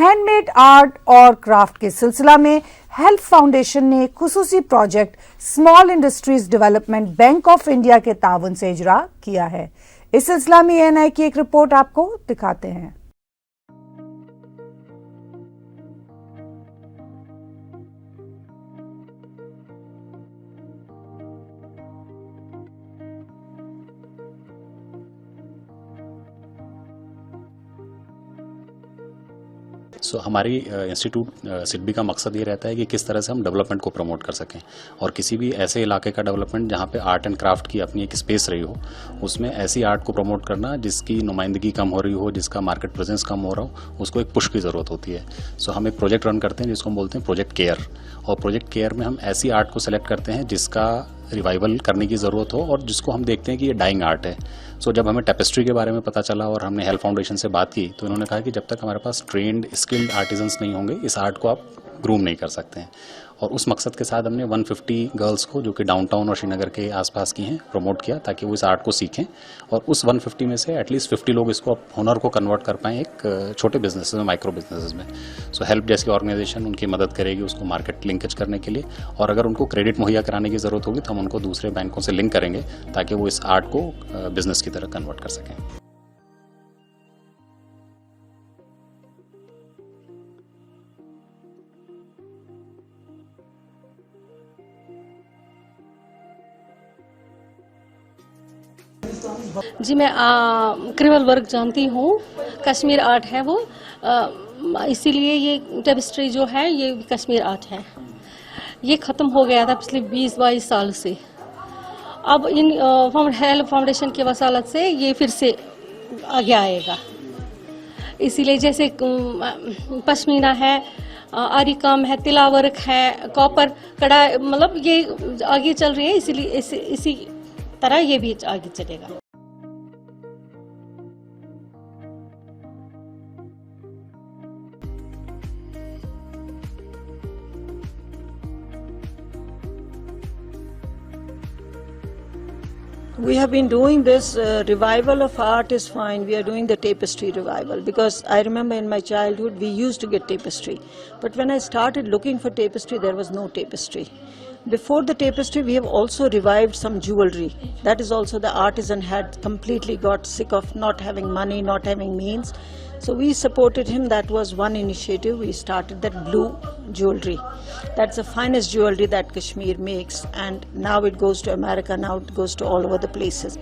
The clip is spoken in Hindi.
हैंडमेड आर्ट और क्राफ्ट के सिलसिला में हेल्प फाउंडेशन ने खुसूसी project small industries development bank of India के ताउन से इजरा किया है। इस सिलसिला में एएनआई की एक रिपोर्ट आपको दिखाते हैं। हमारी इंस्टीट्यूट सिडबी का मकसद ये रहता है कि किस तरह से हम डेवलपमेंट को प्रमोट कर सकें और किसी भी ऐसे इलाके का डेवलपमेंट जहाँ पे आर्ट एंड क्राफ्ट की अपनी एक स्पेस रही हो, उसमें ऐसी आर्ट को प्रमोट करना जिसकी नुमाइंदगी कम हो रही हो, जिसका मार्केट प्रेजेंस कम हो रहा हो, उसको एक पुश की ज़रूरत होती है। हम एक प्रोजेक्ट रन करते हैं जिसको हम बोलते हैं प्रोजेक्ट केयर, और प्रोजेक्ट केयर में हम ऐसी आर्ट को सेलेक्ट करते हैं जिसका रिवाइवल करने की ज़रूरत हो और जिसको हम देखते हैं कि ये डाइंग आर्ट है। जब हमें टेपेस्ट्री के बारे में पता चला और हमने हेल्प फाउंडेशन से बात की तो इन्होंने कहा कि जब तक हमारे पास ट्रेंड स्किल्ड आर्टिजन्स नहीं होंगे इस आर्ट को आप ग्रूम नहीं कर सकते हैं। और उस मकसद के साथ हमने 150 गर्ल्स को जो कि डाउनटाउन और श्रीनगर के आसपास की हैं प्रमोट किया ताकि वो इस आर्ट को सीखें, और उस 150 में से एटलीस्ट 50 लोग इसको हुनर को कन्वर्ट कर पाएँ एक छोटे बिजनेसेस में, माइक्रो बिजनेसेस में। हेल्प जैसी ऑर्गेनाइजेशन उनकी मदद करेगी उसको मार्केट लिंकेज करने के लिए, और अगर उनको क्रेडिट मुहैया कराने की ज़रूरत होगी तो हम उनको दूसरे बैंकों से लिंक करेंगे ताकि वो इस आर्ट को बिजनेस की तरह कन्वर्ट कर सकें। जी, मैं क्रिवल वर्क जानती हूँ, कश्मीर आर्ट है वो, इसीलिए ये टेपेस्ट्री जो है ये कश्मीर आर्ट है। ये ख़त्म हो गया था पिछले 20-22 साल से। अब इन हेल्प फाउंडेशन की वसालत से ये फिर से आगे आएगा। इसीलिए जैसे पश्मीना है, आरी काम है, तिला वर्क है, कॉपर कड़ा, मतलब ये आगे चल रही है, इसीलिए इसी तरह ये भी आगे चलेगा। We have been doing this revival of art is fine. We are doing the tapestry revival because I remember in my childhood we used to get tapestry. But when I started looking for tapestry, there was no tapestry. Before the tapestry, we have also revived some jewelry. That is also the artisan had completely got sick of not having money, not having means. So we supported him. That was one initiative. We started that blue jewelry. That's the finest jewelry that Kashmir makes, and now it goes to America, now it goes to all over the places.